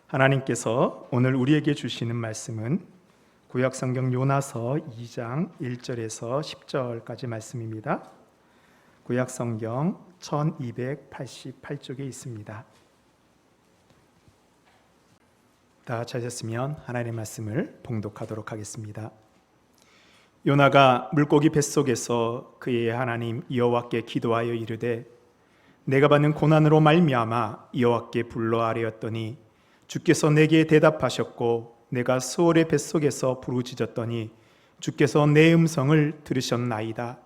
하나님께서 오늘 우리에게 주시는 말씀은 구약성경 요나서 2장 1절에서 10절까지 말씀입니다. 구약성경 1288쪽에 있습니다. 다 찾았으면 하나님의 말씀을 봉독하도록 하겠습니다. 요나가 물고기 뱃속에서 그의 하나님 여호와께 기도하여 이르되 내가 받는 고난으로 말미암아 여호와께 불러 아뢰었더니 주께서 내게 대답하셨고 내가 수월의 뱃속에서 부르짖었더니 주께서 내 음성을 들으셨나이다.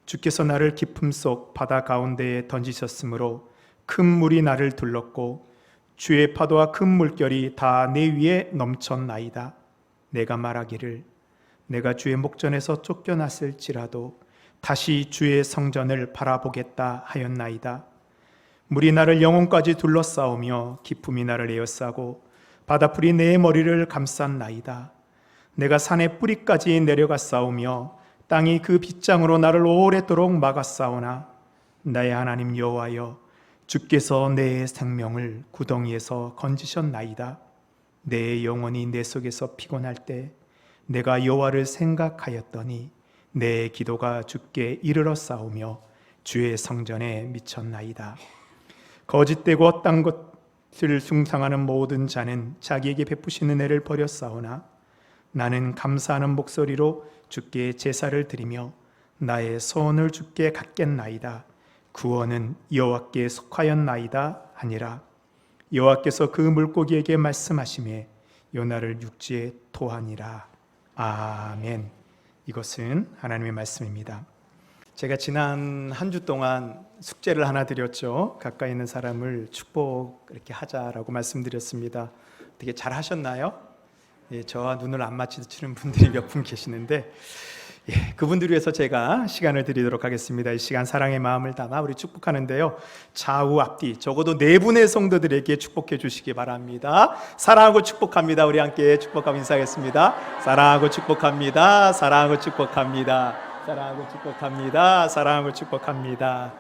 주께서 나를 깊음 속 바다 가운데에 던지셨으므로 큰 물이 나를 둘렀고 주의 파도와 큰 물결이 다 내 위에 넘쳤나이다. 내가 말하기를 내가 주의 목전에서 쫓겨났을지라도 다시 주의 성전을 바라보겠다 하였나이다. 물이 나를 영혼까지 둘러싸우며 기품이 나를 에워싸고 바다풀이 내 머리를 감쌌나이다. 내가 산의 뿌리까지 내려갔사오며 땅이 그 빗장으로 나를 오랫도록 막았사오나 나의 하나님 여호와여 주께서 내 생명을 구덩이에서 건지셨나이다. 내 영혼이 내 속에서 피곤할 때 내가 여호와를 생각하였더니 내 기도가 주께 이르렀사오며 주의 성전에 미쳤나이다. 거짓되고 딴 것을 숭상하는 모든 자는 자기에게 베푸시는 애를 버렸사오나 나는 감사하는 목소리로 주께 제사를 드리며 나의 소원을 주께 갖겠나이다. 구원은 여호와께 속하였나이다 하니라. 여호와께서 그 물고기에게 말씀하시매 요나를 육지에 토하니라. 아멘. 이것은 하나님의 말씀입니다. 제가 지난 한 주 동안 숙제를 하나 드렸죠. 가까이 있는 사람을 축복 이렇게 하자라고 말씀드렸습니다. 되게 잘 하셨나요? 예, 저와 눈을 안 마주치는 분들이 몇 분 계시는데 그분들을 위해서 제가 시간을 드리도록 하겠습니다. 이 시간 사랑의 마음을 담아 우리 축복하는데요, 좌우 앞뒤 적어도 4분의 성도들에게 축복해 주시기 바랍니다. 사랑하고 축복합니다. 우리 함께 축복하고 인사하겠습니다. 사랑하고 축복합니다. 사랑하고 축복합니다. 사랑하고 축복합니다. 사랑하고 축복합니다.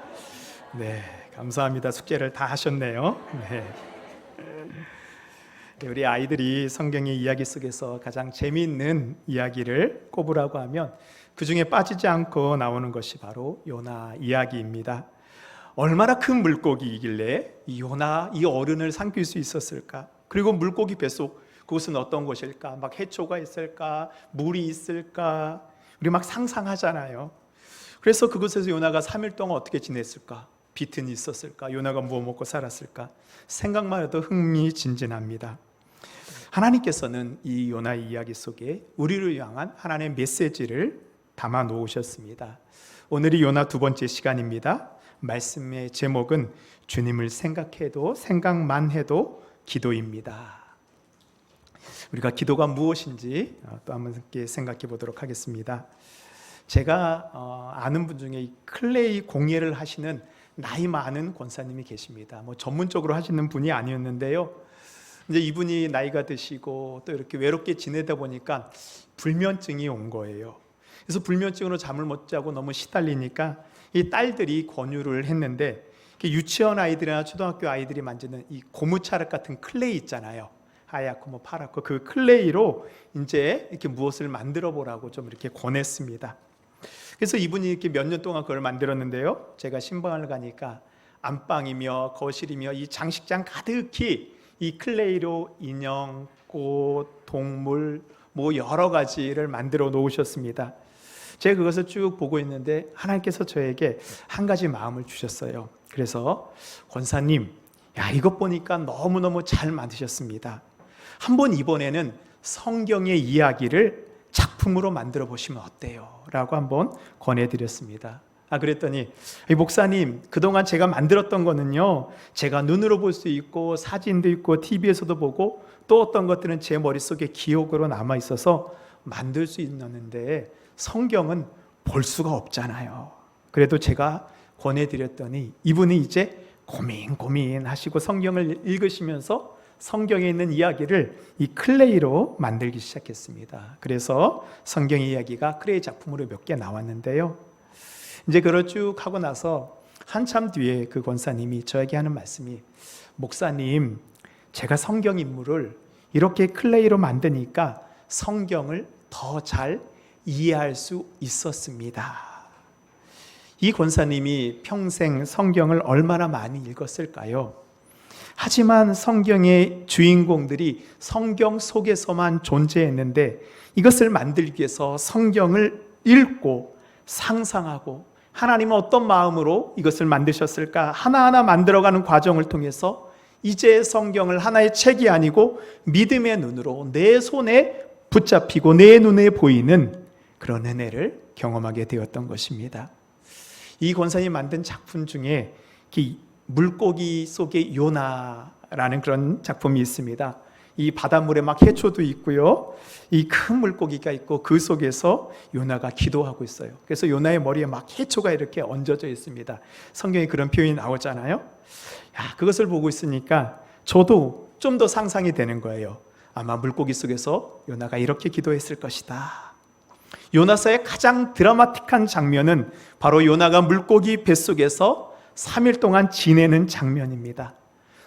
네, 감사합니다. 숙제를 다 하셨네요. 네. 우리 아이들이 성경의 이야기 속에서 가장 재미있는 이야기를 꼽으라고 하면 그 중에 빠지지 않고 나오는 것이 바로 요나 이야기입니다. 얼마나 큰 물고기이길래 이 요나, 이 어른을 삼킬 수 있었을까? 그리고 물고기 뱃속, 그곳은 어떤 곳일까? 막 해초가 있을까? 물이 있을까? 우리 막 상상하잖아요. 그래서 그곳에서 요나가 3일 동안 어떻게 지냈을까? 비튼이 있었을까? 요나가 무엇 먹고 살았을까? 생각만 해도 흥미진진합니다. 하나님께서는 이 요나의 이야기 속에 우리를 향한 하나님의 메시지를 담아 놓으셨습니다. 오늘이 요나 2번째 시간입니다. 말씀의 제목은 주님을 생각만 해도 기도입니다. 우리가 기도가 무엇인지 또 한번 함께 생각해 보도록 하겠습니다. 제가 아는 분 중에 클레이 공예를 하시는 나이 많은 권사님이 계십니다. 전문적으로 하시는 분이 아니었는데요, 이제 이분이 나이가 드시고 또 이렇게 외롭게 지내다 보니까 불면증이 온 거예요. 그래서 불면증으로 잠을 못 자고 너무 시달리니까 이 딸들이 권유를 했는데, 유치원 아이들이나 초등학교 아이들이 만지는 이 고무차륵 같은 클레이 있잖아요. 하얗고 파랗고 그 클레이로 이제 이렇게 무엇을 만들어 보라고 좀 이렇게 권했습니다. 그래서 이분이 이렇게 몇 년 동안 그걸 만들었는데요, 제가 신방을 가니까 안방이며 거실이며 이 장식장 가득히 이 클레이로 인형, 꽃, 동물 여러 가지를 만들어 놓으셨습니다. 제가 그것을 쭉 보고 있는데 하나님께서 저에게 한 가지 마음을 주셨어요. 그래서 권사님, 이것 보니까 너무너무 잘 만드셨습니다. 한번 이번에는 성경의 이야기를 작품으로 만들어 보시면 어때요? 라고 한번 권해드렸습니다. 그랬더니 목사님, 그동안 제가 만들었던 거는요, 제가 눈으로 볼 수 있고 사진도 있고 TV에서도 보고 또 어떤 것들은 제 머릿속에 기억으로 남아 있어서 만들 수 있는데 성경은 볼 수가 없잖아요. 그래도 제가 권해드렸더니 이분이 이제 고민하시고 성경을 읽으시면서 성경에 있는 이야기를 이 클레이로 만들기 시작했습니다. 그래서 성경의 이야기가 클레이 작품으로 몇 개 나왔는데요, 이제 그걸 쭉 하고 나서 한참 뒤에 그 권사님이 저에게 하는 말씀이, 목사님, 제가 성경 인물을 이렇게 클레이로 만드니까 성경을 더 잘 이해할 수 있었습니다. 이 권사님이 평생 성경을 얼마나 많이 읽었을까요? 하지만 성경의 주인공들이 성경 속에서만 존재했는데 이것을 만들기 위해서 성경을 읽고 상상하고 하나님은 어떤 마음으로 이것을 만드셨을까 하나하나 만들어가는 과정을 통해서 이제 성경을 하나의 책이 아니고 믿음의 눈으로 내 손에 붙잡히고 내 눈에 보이는 그런 은혜를 경험하게 되었던 것입니다. 이 권사님이 만든 작품 중에 물고기 속의 요나라는 그런 작품이 있습니다. 이 바닷물에 막 해초도 있고요, 이 큰 물고기가 있고 그 속에서 요나가 기도하고 있어요. 그래서 요나의 머리에 막 해초가 이렇게 얹어져 있습니다. 성경에 그런 표현이 나오잖아요. 그것을 보고 있으니까 저도 좀 더 상상이 되는 거예요. 아마 물고기 속에서 요나가 이렇게 기도했을 것이다. 요나서의 가장 드라마틱한 장면은 바로 요나가 물고기 뱃속에서 3일 동안 지내는 장면입니다.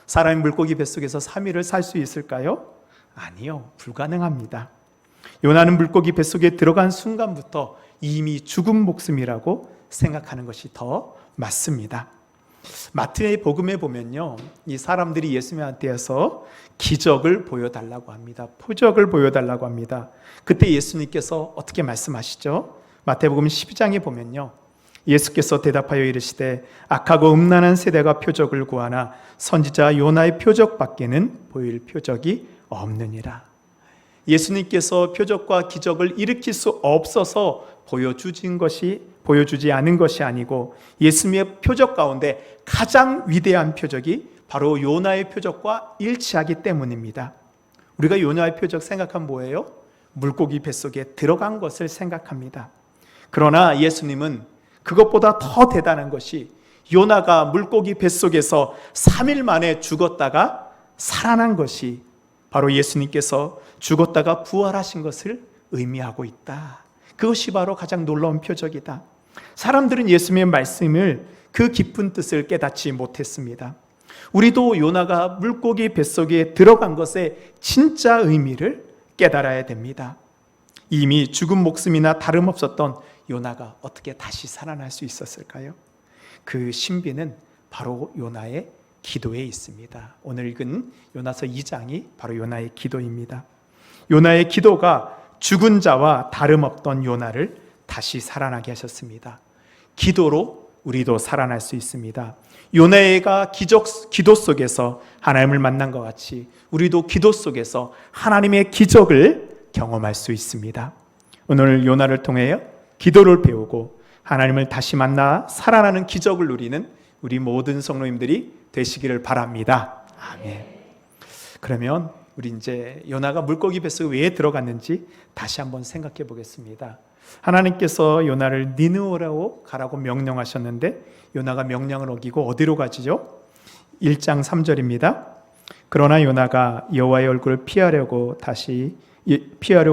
사람이 물고기 뱃속에서 3일을 살 수 있을까요? 아니요, 불가능합니다. 요나는 물고기 뱃속에 들어간 순간부터 이미 죽은 목숨이라고 생각하는 것이 더 맞습니다. 마태의 복음에 보면요, 이 사람들이 예수님한테 와서 기적을 보여달라고 합니다. 표적을 보여달라고 합니다. 그때 예수님께서 어떻게 말씀하시죠? 마태복음 12장에 보면요, 예수께서 대답하여 이르시되 악하고 음란한 세대가 표적을 구하나 선지자 요나의 표적밖에는 보일 표적이 없느니라. 예수님께서 표적과 기적을 일으킬 수 없어서 보여주지 않은 것이 아니고 예수님의 표적 가운데 가장 위대한 표적이 바로 요나의 표적과 일치하기 때문입니다. 우리가 요나의 표적 생각하면 뭐예요? 물고기 뱃속에 들어간 것을 생각합니다. 그러나 예수님은 그것보다 더 대단한 것이 요나가 물고기 뱃속에서 3일 만에 죽었다가 살아난 것이 바로 예수님께서 죽었다가 부활하신 것을 의미하고 있다. 그것이 바로 가장 놀라운 표적이다. 사람들은 예수님의 말씀을 그 깊은 뜻을 깨닫지 못했습니다. 우리도 요나가 물고기 뱃속에 들어간 것의 진짜 의미를 깨달아야 됩니다. 이미 죽은 목숨이나 다름없었던 요나가 어떻게 다시 살아날 수 있었을까요? 그 신비는 바로 요나의 기도에 있습니다. 오늘 읽은 요나서 2장이 바로 요나의 기도입니다. 요나의 기도가 죽은 자와 다름없던 요나를 다시 살아나게 하셨습니다. 기도로 우리도 살아날 수 있습니다. 요나가 기도 속에서 하나님을 만난 것 같이 우리도 기도 속에서 하나님의 기적을 경험할 수 있습니다. 오늘 요나를 통해 기도를 배우고 하나님을 다시 만나 살아나는 기적을 누리는 우리 모든 성도님들이 되시기를 바랍니다. 아멘. 그러면 우리 이제 요나가 물고기 뱃속에 왜 들어갔는지 다시 한번 생각해 보겠습니다. 하나님께서 요나를 니느웨로 가라고 명령하셨는데 요나가 명령을 어기고 어디로 가지죠? 1장 3절입니다. 그러나 요나가 여호와의 얼굴을 피하려고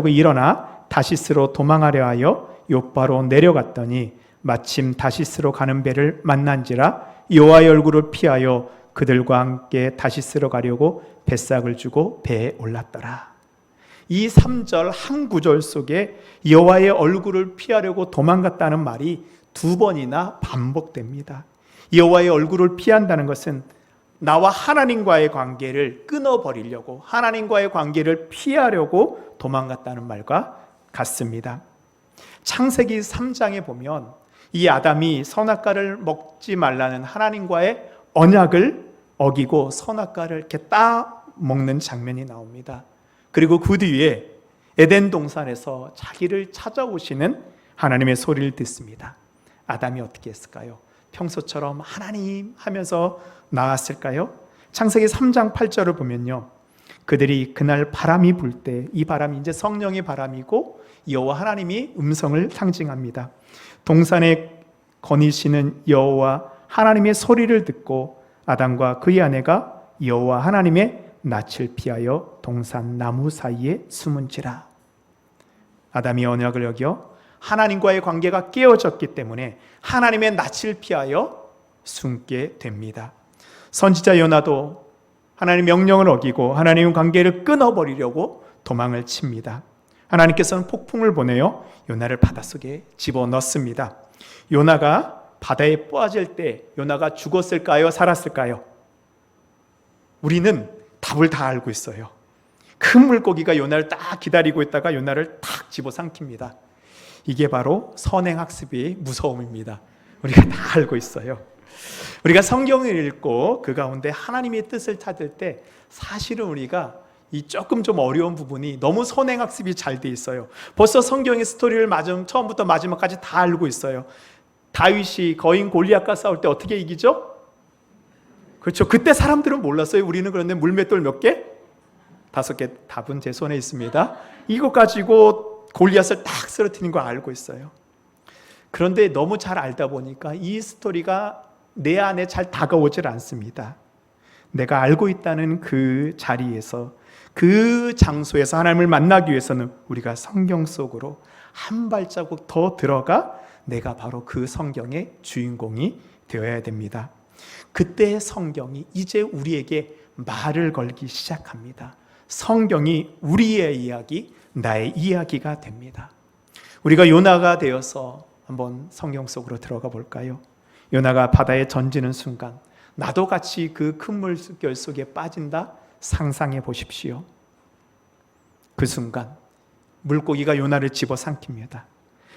일어나 다시스로 도망하려 하여 욥바로 내려갔더니 마침 다시스로 가는 배를 만난지라 여호와의 얼굴을 피하여 그들과 함께 다시스로 가려고 뱃삭을 주고 배에 올랐더라. 이 3절 한 구절 속에 여호와의 얼굴을 피하려고 도망갔다는 말이 2번이나 반복됩니다. 여호와의 얼굴을 피한다는 것은 나와 하나님과의 관계를 끊어버리려고, 하나님과의 관계를 피하려고 도망갔다는 말과 같습니다. 창세기 3장에 보면 이 아담이 선악과를 먹지 말라는 하나님과의 언약을 어기고 선악과를 이렇게 따먹는 장면이 나옵니다. 그리고 그 뒤에 에덴 동산에서 자기를 찾아오시는 하나님의 소리를 듣습니다. 아담이 어떻게 했을까요? 평소처럼 하나님 하면서 나왔을까요? 창세기 3장 8절을 보면요, 그들이 그날 바람이 불 때, 이 바람이 이제 성령의 바람이고 여호와 하나님이 음성을 상징합니다. 동산에 거니시는 여호와 하나님의 소리를 듣고 아담과 그의 아내가 여호와 하나님의 낯을 피하여 동산 나무 사이에 숨은지라. 아담이 언약을 어겨 하나님과의 관계가 깨어졌기 때문에 하나님의 낯을 피하여 숨게 됩니다. 선지자 요나도 하나님의 명령을 어기고 하나님의 관계를 끊어버리려고 도망을 칩니다. 하나님께서는 폭풍을 보내어 요나를 바닷속에 집어넣습니다. 요나가 바다에 빠질 때 요나가 죽었을까요? 살았을까요? 우리는 답을 다 알고 있어요. 큰 물고기가 요나를 딱 기다리고 있다가 요나를 탁 집어삼킵니다. 이게 바로 선행학습의 무서움입니다. 우리가 다 알고 있어요. 우리가 성경을 읽고 그 가운데 하나님의 뜻을 찾을 때 사실은 우리가 이 조금 좀 어려운 부분이 너무 선행학습이 잘 돼 있어요. 벌써 성경의 스토리를 처음부터 마지막까지 다 알고 있어요. 다윗이 거인 골리앗과 싸울 때 어떻게 이기죠? 그렇죠. 그때 사람들은 몰랐어요. 우리는 그런데 물맷돌 몇 개? 5개. 답은 제 손에 있습니다. 이거 가지고 골리앗을 딱 쓰러뜨리는 거 알고 있어요. 그런데 너무 잘 알다 보니까 이 스토리가 내 안에 잘 다가오질 않습니다. 내가 알고 있다는 그 자리에서, 그 장소에서 하나님을 만나기 위해서는 우리가 성경 속으로 한 발자국 더 들어가 내가 바로 그 성경의 주인공이 되어야 됩니다. 그때 성경이 이제 우리에게 말을 걸기 시작합니다. 성경이 우리의 이야기, 나의 이야기가 됩니다. 우리가 요나가 되어서 한번 성경 속으로 들어가 볼까요? 요나가 바다에 던지는 순간 나도 같이 그 큰 물결 속에 빠진다 상상해 보십시오. 그 순간 물고기가 요나를 집어삼킵니다.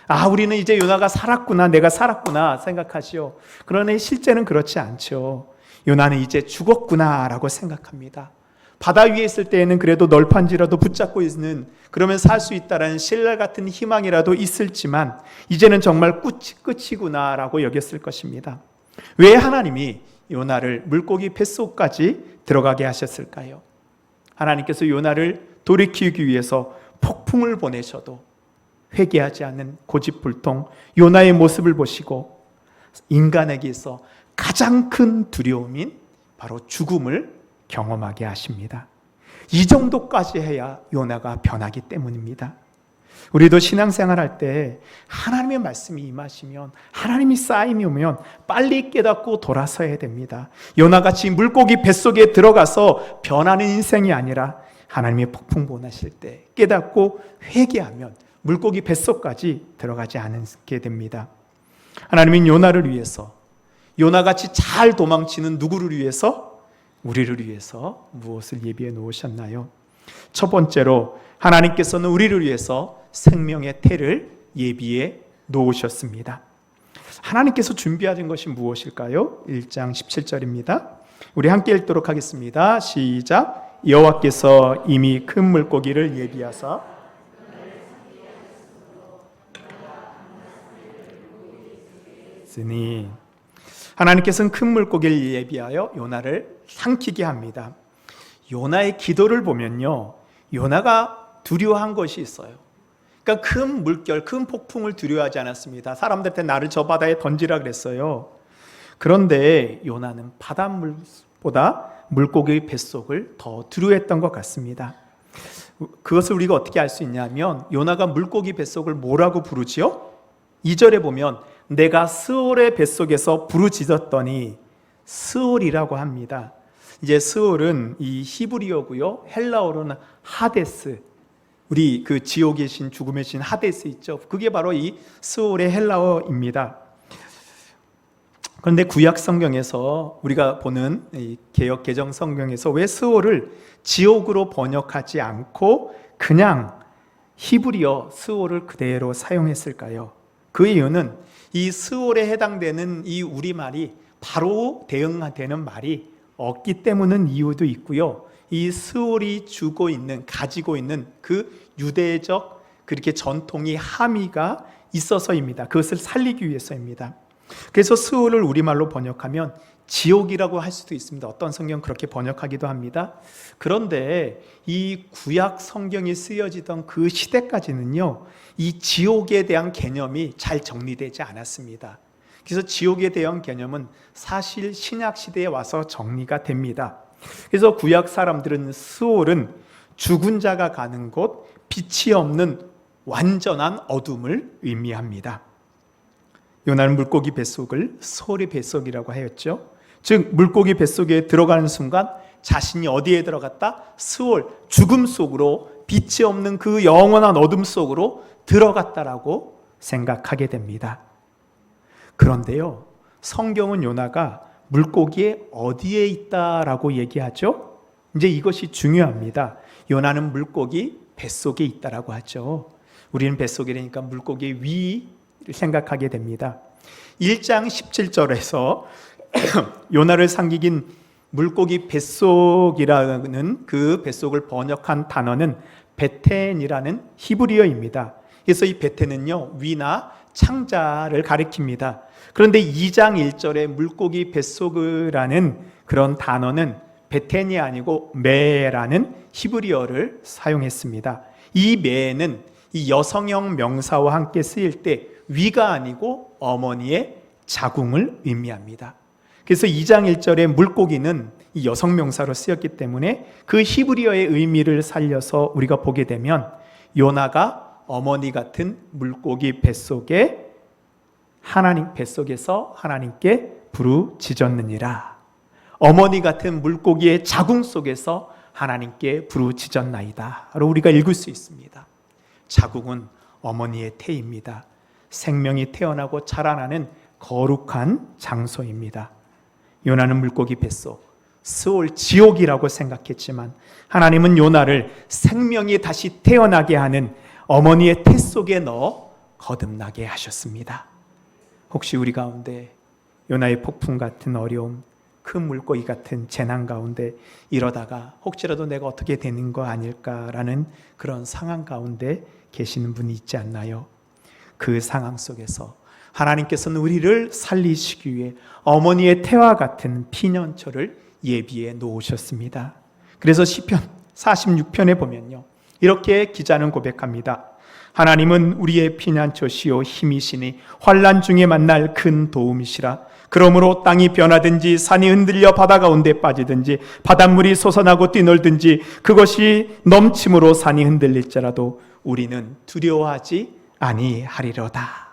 아, 우리는 이제 요나가 살았구나, 내가 살았구나 생각하시오. 그러나 실제는 그렇지 않죠. 요나는 이제 죽었구나 라고 생각합니다. 바다 위에 있을 때에는 그래도 널판지라도 붙잡고 있는, 그러면 살 수 있다라는 신랄 같은 희망이라도 있을지만 이제는 정말 끝이구나 라고 여겼을 것입니다. 왜 하나님이 요나를 물고기 뱃속까지 들어가게 하셨을까요? 하나님께서 요나를 돌이키기 위해서 폭풍을 보내셔도 회개하지 않는 고집불통 요나의 모습을 보시고 인간에게서 가장 큰 두려움인 바로 죽음을 경험하게 하십니다. 이 정도까지 해야 요나가 변하기 때문입니다. 우리도 신앙생활 할 때 하나님의 말씀이 임하시면, 하나님이 쌓임이 오면 빨리 깨닫고 돌아서야 됩니다. 요나같이 물고기 뱃속에 들어가서 변하는 인생이 아니라 하나님의 폭풍 보내실 때 깨닫고 회개하면 물고기 뱃속까지 들어가지 않게 됩니다. 하나님은 요나를 위해서, 요나같이 잘 도망치는 누구를 위해서? 우리를 위해서 무엇을 예비해 놓으셨나요? 첫 번째로 하나님께서는 우리를 위해서 생명의 태를 예비해 놓으셨습니다. 하나님께서 준비하신 것이 무엇일까요? 1장 17절입니다. 우리 함께 읽도록 하겠습니다. 시작. 여호와께서 이미 큰 물고기를 예비하사 쓰니, 하나님께서는 큰 물고기를 예비하여 요나를 삼키게 합니다. 요나의 기도를 보면요, 요나가 두려워한 것이 있어요. 그러니까 큰 물결, 큰 폭풍을 두려워하지 않았습니다. 사람들한테 나를 저 바다에 던지라 그랬어요. 그런데 요나는 바닷물보다 물고기의 뱃속을 더 두려워했던 것 같습니다. 그것을 우리가 어떻게 알 수 있냐면 요나가 물고기 뱃속을 뭐라고 부르지요? 2절에 보면 내가 스올의 뱃속에서 부르짖었더니, 스올이라고 합니다. 이제 스올은 이 히브리어고요, 헬라어로는 하데스, 우리 그 지옥의 신, 죽음의 신 하데스 있죠. 그게 바로 이 스올의 헬라어입니다. 그런데 구약 성경에서 우리가 보는 이 개역 개정 성경에서 왜 스올을 지옥으로 번역하지 않고 그냥 히브리어 스올을 그대로 사용했을까요? 그 이유는 이 스올에 해당되는 이 우리말이 바로 대응되는 말이 없기 때문인 이유도 있고요. 이 스올이 가지고 있는 그 유대적 그렇게 전통이 함의가 있어서입니다. 그것을 살리기 위해서입니다. 그래서 스올을 우리말로 번역하면 지옥이라고 할 수도 있습니다. 어떤 성경 그렇게 번역하기도 합니다. 그런데 이 구약 성경이 쓰여지던 그 시대까지는요, 이 지옥에 대한 개념이 잘 정리되지 않았습니다. 그래서 지옥에 대한 개념은 사실 신약 시대에 와서 정리가 됩니다. 그래서 구약 사람들은 스올은 죽은 자가 가는 곳, 빛이 없는 완전한 어둠을 의미합니다. 요나는 물고기 뱃속을 스올의 뱃속이라고 하였죠. 즉 물고기 뱃속에 들어가는 순간 자신이 어디에 들어갔다? 스올, 죽음 속으로, 빛이 없는 그 영원한 어둠 속으로 들어갔다라고 생각하게 됩니다. 그런데요, 성경은 요나가 물고기에 어디에 있다라고 얘기하죠? 이제 이것이 중요합니다. 요나는 물고기 뱃속에 있다라고 하죠. 우리는 뱃속이라니까 물고기 위를 생각하게 됩니다. 1장 17절에서 요나를 상기긴 물고기 뱃속이라는 그 뱃속을 번역한 단어는 베텐이라는 히브리어입니다. 그래서 이 베텐은요, 위나 창자를 가리킵니다. 그런데 2장 1절에 물고기 뱃속이라는 그런 단어는 베텐이 아니고 메라는 히브리어를 사용했습니다. 이 메는 이 여성형 명사와 함께 쓰일 때 위가 아니고 어머니의 자궁을 의미합니다. 그래서 2장 1절에 물고기는 이 여성 명사로 쓰였기 때문에 그 히브리어의 의미를 살려서 우리가 보게 되면 요나가 어머니 같은 물고기 뱃속에 하나님 뱃속에서 하나님께 부르짖었느니라. 어머니 같은 물고기의 자궁 속에서 하나님께 부르짖었나이다 로 우리가 읽을 수 있습니다. 자궁은 어머니의 태입니다. 생명이 태어나고 자라나는 거룩한 장소입니다. 요나는 물고기 뱃속, 스올 지옥이라고 생각했지만 하나님은 요나를 생명이 다시 태어나게 하는 어머니의 태 속에 넣어 거듭나게 하셨습니다. 혹시 우리 가운데 요나의 폭풍 같은 어려움, 큰 물고기 같은 재난 가운데 이러다가 혹시라도 내가 어떻게 되는 거 아닐까라는 그런 상황 가운데 계시는 분이 있지 않나요? 그 상황 속에서 하나님께서는 우리를 살리시기 위해 어머니의 태와 같은 피년초를 예비해 놓으셨습니다. 그래서 시편 46편에 보면요, 이렇게 기자는 고백합니다. 하나님은 우리의 피난처시요 힘이시니 환난 중에 만날 큰 도움이시라. 그러므로 땅이 변하든지 산이 흔들려 바다 가운데 빠지든지 바닷물이 솟아나고 뛰놀든지 그것이 넘침으로 산이 흔들릴지라도 우리는 두려워하지 아니하리로다.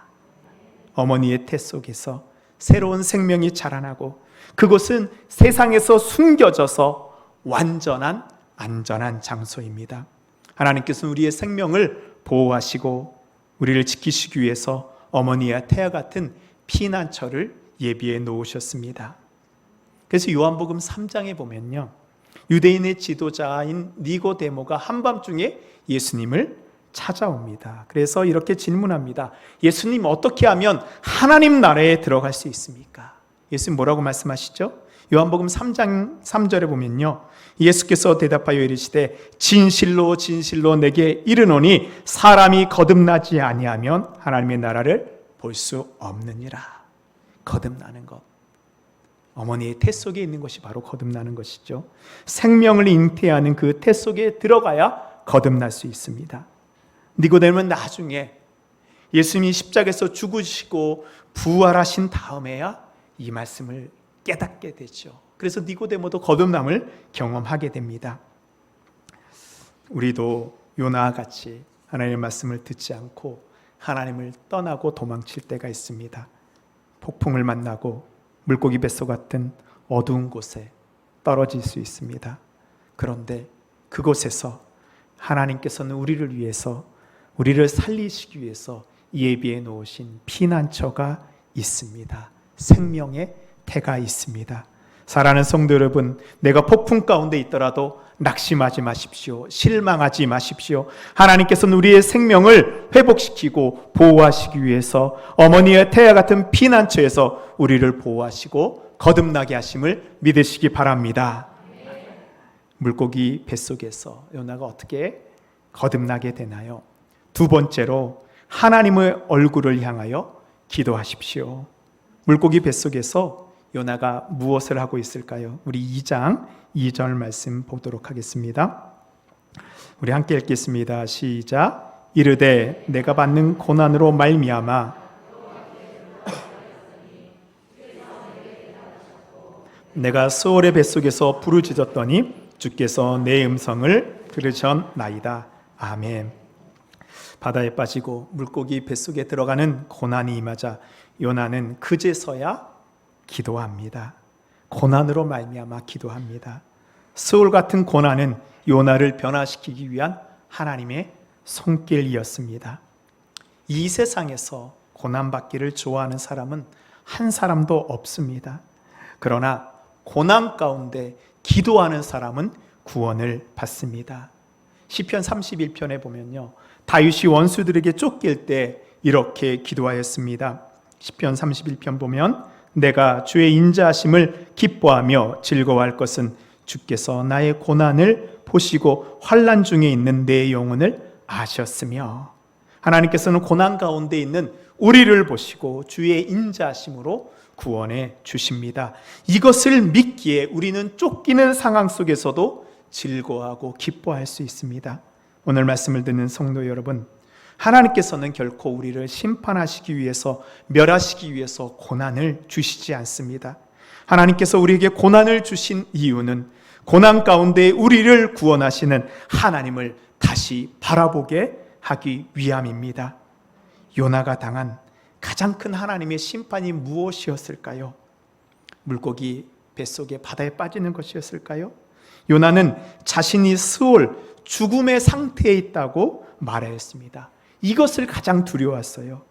어머니의 태 속에서 새로운 생명이 자라나고 그곳은 세상에서 숨겨져서 완전한 안전한 장소입니다. 하나님께서는 우리의 생명을 보호하시고 우리를 지키시기 위해서 어머니와 태와 같은 피난처를 예비해 놓으셨습니다. 그래서 요한복음 3장에 보면요, 유대인의 지도자인 니고데모가 한밤중에 예수님을 찾아옵니다. 그래서 이렇게 질문합니다. 예수님, 어떻게 하면 하나님 나라에 들어갈 수 있습니까? 예수님 뭐라고 말씀하시죠? 요한복음 3장 3절에 보면요, 예수께서 대답하여 이르시되 진실로 진실로 내게 이르노니 사람이 거듭나지 아니하면 하나님의 나라를 볼 수 없느니라. 거듭나는 것, 어머니의 태 속에 있는 것이 바로 거듭나는 것이죠. 생명을 잉태하는 그 태 속에 들어가야 거듭날 수 있습니다. 니고데모는 나중에 예수님이 십자가에서 죽으시고 부활하신 다음에야 이 말씀을 깨닫게 되죠. 그래서 니고데모도 거듭남을 경험하게 됩니다. 우리도 요나와 같이 하나님의 말씀을 듣지 않고 하나님을 떠나고 도망칠 때가 있습니다. 폭풍을 만나고 물고기 뱃속 같은 어두운 곳에 떨어질 수 있습니다. 그런데 그곳에서 하나님께서는 우리를 위해서, 우리를 살리시기 위해서 예비해 놓으신 피난처가 있습니다. 생명의 태가 있습니다. 사랑하는 성도 여러분, 내가 폭풍 가운데 있더라도 낙심하지 마십시오. 실망하지 마십시오. 하나님께서는 우리의 생명을 회복시키고 보호하시기 위해서 어머니의 태와 같은 피난처에서 우리를 보호하시고 거듭나게 하심을 믿으시기 바랍니다. 물고기 뱃속에서 요나가 어떻게 거듭나게 되나요? 두 번째로 하나님의 얼굴을 향하여 기도하십시오. 물고기 뱃속에서 요나가 무엇을 하고 있을까요? 우리 2장 2절 말씀 보도록 하겠습니다. 우리 함께 읽겠습니다. 시작. 이르되 내가 받는 고난으로 말미암아 내가 스올의 뱃속에서 부르짖었더니 주께서 내 음성을 들으셨나이다. 아멘. 바다에 빠지고 물고기 뱃속에 들어가는 고난이 임하자 요나는 그제서야 기도합니다. 고난으로 말미암아 기도합니다. 스올 같은 고난은 요나를 변화시키기 위한 하나님의 손길이었습니다. 이 세상에서 고난받기를 좋아하는 사람은 한 사람도 없습니다. 그러나 고난 가운데 기도하는 사람은 구원을 받습니다. 시편 31편에 보면요, 다윗이 원수들에게 쫓길 때 이렇게 기도하였습니다. 시편 31편 보면 내가 주의 인자하심을 기뻐하며 즐거워할 것은 주께서 나의 고난을 보시고 환난 중에 있는 내 영혼을 아셨으며, 하나님께서는 고난 가운데 있는 우리를 보시고 주의 인자하심으로 구원해 주십니다. 이것을 믿기에 우리는 쫓기는 상황 속에서도 즐거워하고 기뻐할 수 있습니다. 오늘 말씀을 듣는 성도 여러분, 하나님께서는 결코 우리를 심판하시기 위해서, 멸하시기 위해서 고난을 주시지 않습니다. 하나님께서 우리에게 고난을 주신 이유는 고난 가운데 우리를 구원하시는 하나님을 다시 바라보게 하기 위함입니다. 요나가 당한 가장 큰 하나님의 심판이 무엇이었을까요? 물고기 뱃속에 바다에 빠지는 것이었을까요? 요나는 자신이 스올, 죽음의 상태에 있다고 말하였습니다. 이것을 가장 두려워했어요.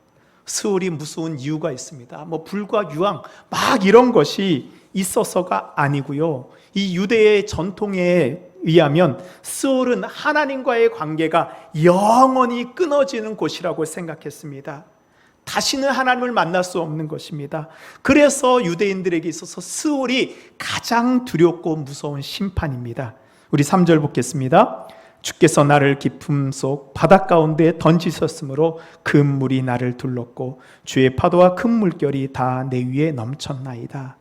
스올이 무서운 이유가 있습니다. 불과 유황 막 이런 것이 있어서가 아니고요. 이 유대의 전통에 의하면 스올은 하나님과의 관계가 영원히 끊어지는 곳이라고 생각했습니다. 다시는 하나님을 만날 수 없는 것입니다. 그래서 유대인들에게 있어서 스올이 가장 두렵고 무서운 심판입니다. 우리 3절 보겠습니다. 주께서 나를 깊음 속 바다 가운데 던지셨으므로 큰 물이 나를 둘렀고 주의 파도와 큰 물결이 다 내 위에 넘쳤나이다.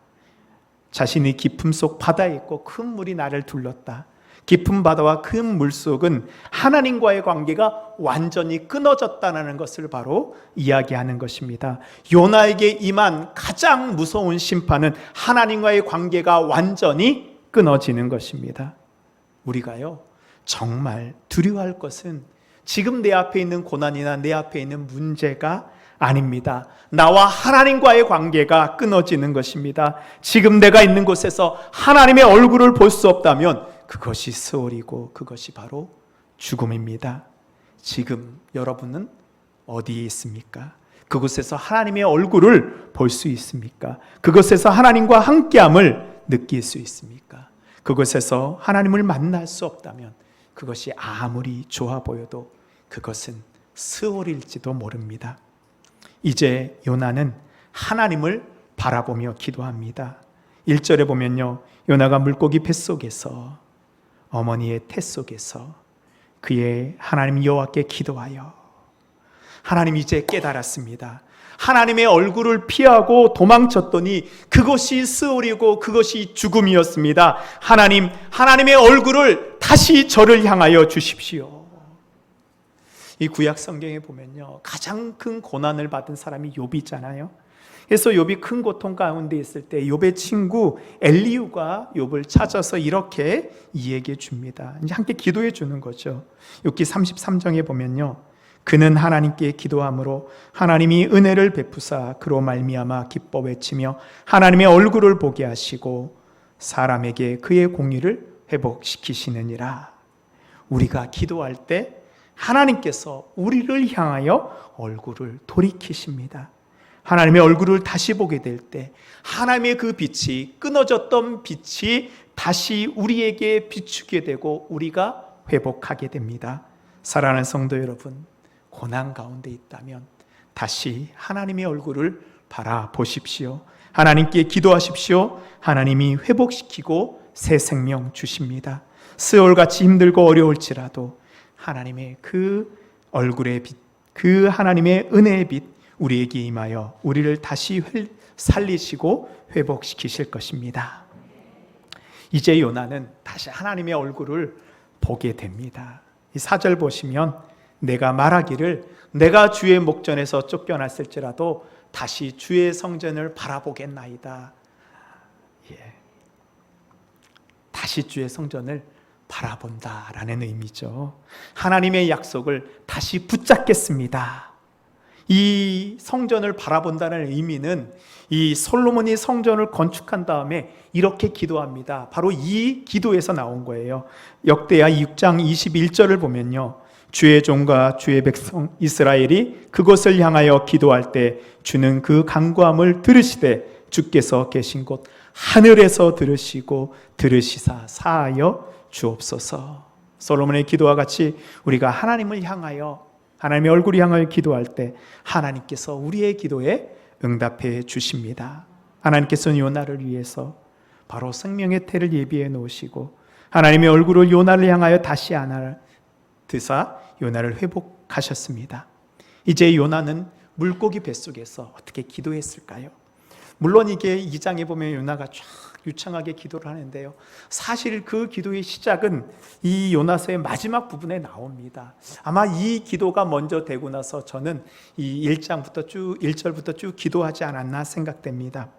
자신이 깊음 속 바다에 있고 큰 물이 나를 둘렀다. 깊은 바다와 큰 물속은 하나님과의 관계가 완전히 끊어졌다는 것을 바로 이야기하는 것입니다. 요나에게 임한 가장 무서운 심판은 하나님과의 관계가 완전히 끊어지는 것입니다. 우리가요, 정말 두려워할 것은 지금 내 앞에 있는 고난이나 내 앞에 있는 문제가 아닙니다. 나와 하나님과의 관계가 끊어지는 것입니다. 지금 내가 있는 곳에서 하나님의 얼굴을 볼 수 없다면 그것이 스올이고 그것이 바로 죽음입니다. 지금 여러분은 어디에 있습니까? 그곳에서 하나님의 얼굴을 볼 수 있습니까? 그곳에서 하나님과 함께함을 느낄 수 있습니까? 그곳에서 하나님을 만날 수 없다면 그것이 아무리 좋아 보여도 그것은 스올일지도 모릅니다. 이제 요나는 하나님을 바라보며 기도합니다. 1절에 보면요, 요나가 물고기 뱃속에서, 어머니의 태 속에서 그의 하나님 여호와께 기도하여, 하나님 이제 깨달았습니다. 하나님의 얼굴을 피하고 도망쳤더니 그것이 스올이고 그것이 죽음이었습니다. 하나님, 하나님의 얼굴을 다시 저를 향하여 주십시오. 이 구약 성경에 보면요, 가장 큰 고난을 받은 사람이 욥이잖아요. 그래서 욥이 큰 고통 가운데 있을 때 욥의 친구 엘리후가 욥을 찾아서 이렇게 이야기해 줍니다. 이제 함께 기도해 주는 거죠. 욥기 33장에 보면요, 그는 하나님께 기도함으로 하나님이 은혜를 베푸사 그로 말미암아 기뻐 외치며 하나님의 얼굴을 보게 하시고 사람에게 그의 공의를 회복시키시느니라. 우리가 기도할 때 하나님께서 우리를 향하여 얼굴을 돌이키십니다. 하나님의 얼굴을 다시 보게 될 때 하나님의 그 빛이, 끊어졌던 빛이 다시 우리에게 비추게 되고 우리가 회복하게 됩니다. 사랑하는 성도 여러분, 고난 가운데 있다면 다시 하나님의 얼굴을 바라보십시오. 하나님께 기도하십시오. 하나님이 회복시키고 새 생명 주십니다. 스올같이 힘들고 어려울지라도 하나님의 그 얼굴의 빛, 그 하나님의 은혜의 빛 우리에게 임하여 우리를 다시 살리시고 회복시키실 것입니다. 이제 요나는 다시 하나님의 얼굴을 보게 됩니다. 이 4절 보시면 내가 말하기를 내가 주의 목전에서 쫓겨났을지라도 다시 주의 성전을 바라보겠나이다. 다시 주의 성전을 바라본다라는 의미죠. 하나님의 약속을 다시 붙잡겠습니다. 이 성전을 바라본다는 의미는 이 솔로몬이 성전을 건축한 다음에 이렇게 기도합니다. 바로 이 기도에서 나온 거예요. 역대하 6장 21절을 보면요, 주의 종과 주의 백성 이스라엘이 그곳을 향하여 기도할 때 주는 그 간구함을 들으시되 주께서 계신 곳 하늘에서 들으시고 들으시사 사하여 주옵소서. 솔로몬의 기도와 같이 우리가 하나님을 향하여, 하나님의 얼굴을 향하여 기도할 때 하나님께서 우리의 기도에 응답해 주십니다. 하나님께서는 요나를 위해서 바로 생명의 태를 예비해 놓으시고 하나님의 얼굴을 요나를 향하여 다시 안아 드사 요나를 회복하셨습니다. 이제 요나는 물고기 뱃속에서 어떻게 기도했을까요? 물론 이게 2장에 보면 요나가 쫙 유창하게 기도를 하는데요, 사실 그 기도의 시작은 이 요나서의 마지막 부분에 나옵니다. 아마 이 기도가 먼저 되고 나서 저는 이 1장부터 쭉 1절부터 쭉 기도하지 않았나 생각됩니다.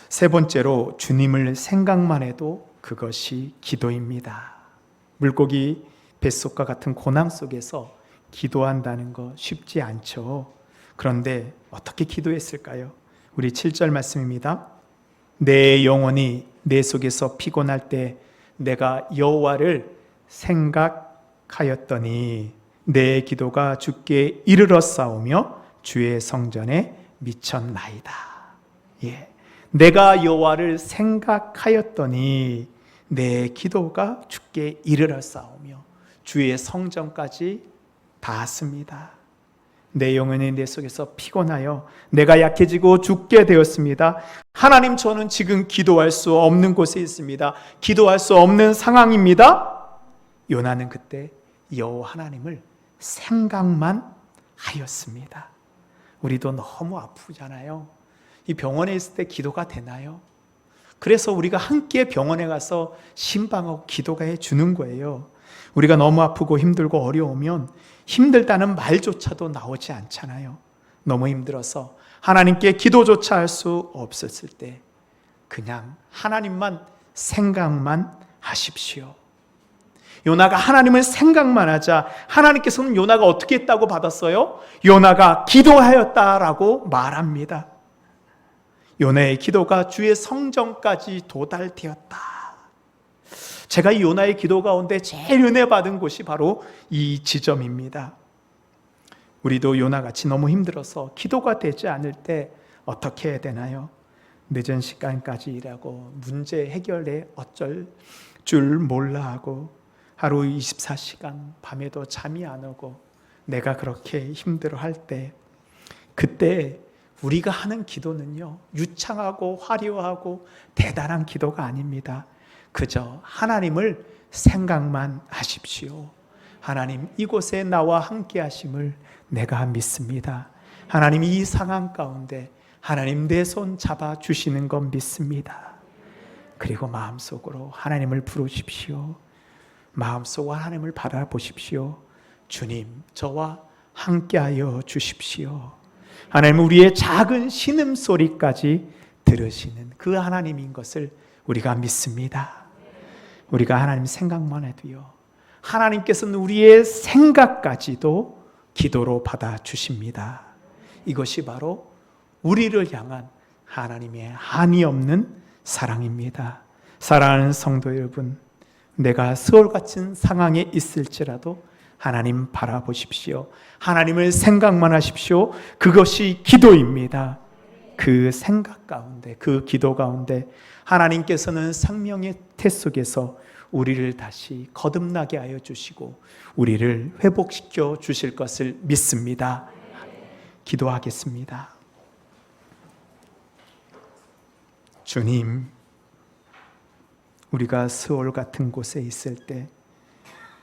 세 번째로, 주님을 생각만 해도 그것이 기도입니다. 물고기 뱃속과 같은 고난 속에서 기도한다는 거 쉽지 않죠. 그런데 어떻게 기도했을까요? 우리 7절 말씀입니다. 내 영혼이 내 속에서 피곤할 때 내가 여호와를 생각하였더니 내 기도가 주께 이르렀사오며 주의 성전에 미쳤나이다. 예, 내가 여호와를 생각하였더니 내 기도가 주께 이르렀사오며 주의 성전까지 닿았습니다. 내 영혼이 내 속에서 피곤하여 내가 약해지고 죽게 되었습니다. 하나님, 저는 지금 기도할 수 없는 곳에 있습니다. 기도할 수 없는 상황입니다. 요나는 그때 여호와 하나님을 생각만 하였습니다. 우리도 너무 아프잖아요. 이 병원에 있을 때 기도가 되나요? 그래서 우리가 함께 병원에 가서 신방하고 기도해 주는 거예요. 우리가 너무 아프고 힘들고 어려우면 힘들다는 말조차도 나오지 않잖아요. 너무 힘들어서 하나님께 기도조차 할 수 없었을 때 그냥 하나님만 생각만 하십시오. 요나가 하나님을 생각만 하자 하나님께서는 요나가 어떻게 했다고 받았어요? 요나가 기도하였다라고 말합니다. 요나의 기도가 주의 성전까지 도달되었다. 제가 이 요나의 기도 가운데 제일 은혜 받은 곳이 바로 이 지점입니다. 우리도 요나같이 너무 힘들어서 기도가 되지 않을 때 어떻게 해야 되나요? 늦은 시간까지 일하고 문제 해결에 어쩔 줄 몰라 하고 하루 24시간 밤에도 잠이 안 오고 내가 그렇게 힘들어할 때, 그때 우리가 하는 기도는요, 유창하고 화려하고 대단한 기도가 아닙니다. 그저 하나님을 생각만 하십시오. 하나님, 이곳에 나와 함께 하심을 내가 믿습니다. 하나님, 이 상황 가운데 하나님 내 손 잡아 주시는 건 믿습니다. 그리고 마음속으로 하나님을 부르십시오. 마음속으로 하나님을 바라보십시오. 주님, 저와 함께하여 주십시오. 하나님, 우리의 작은 신음소리까지 들으시는 그 하나님인 것을 우리가 믿습니다. 우리가 하나님 생각만 해도요, 하나님께서는 우리의 생각까지도 기도로 받아주십니다. 이것이 바로 우리를 향한 하나님의 한이 없는 사랑입니다. 사랑하는 성도 여러분, 내가 스올 같은 상황에 있을지라도 하나님 바라보십시오. 하나님을 생각만 하십시오. 그것이 기도입니다. 그 생각 가운데, 그 기도 가운데 하나님께서는 생명의 태 속에서 우리를 다시 거듭나게 하여 주시고 우리를 회복시켜 주실 것을 믿습니다. 기도하겠습니다. 주님, 우리가 스올 같은 곳에 있을 때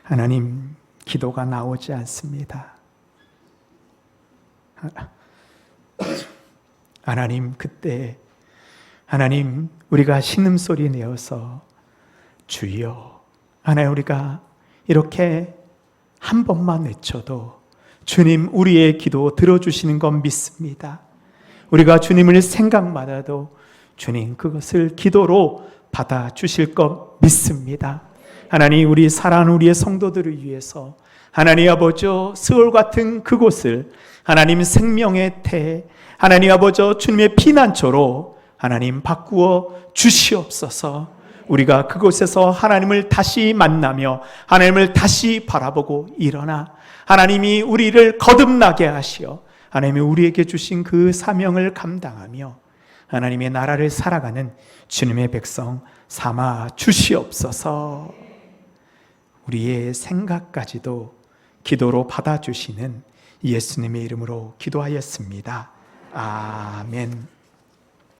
하나님, 기도가 나오지 않습니다. 하나님, 그때 하나님, 우리가 신음소리 내어서 주여, 하나님, 우리가 이렇게 한 번만 외쳐도 주님, 우리의 기도 들어주시는 건 믿습니다. 우리가 주님을 생각마다도 주님, 그것을 기도로 받아주실 것 믿습니다. 하나님, 우리 사랑하는 우리의 성도들을 위해서 하나님 아버지, 스올 같은 그곳을 하나님 생명의 태, 하나님 아버지 주님의 피난처로 하나님 바꾸어 주시옵소서. 우리가 그곳에서 하나님을 다시 만나며 하나님을 다시 바라보고 일어나 하나님이 우리를 거듭나게 하시어 하나님이 우리에게 주신 그 사명을 감당하며 하나님의 나라를 살아가는 주님의 백성 삼아 주시옵소서. 우리의 생각까지도 기도로 받아주시는 예수님의 이름으로 기도하였습니다. 아멘.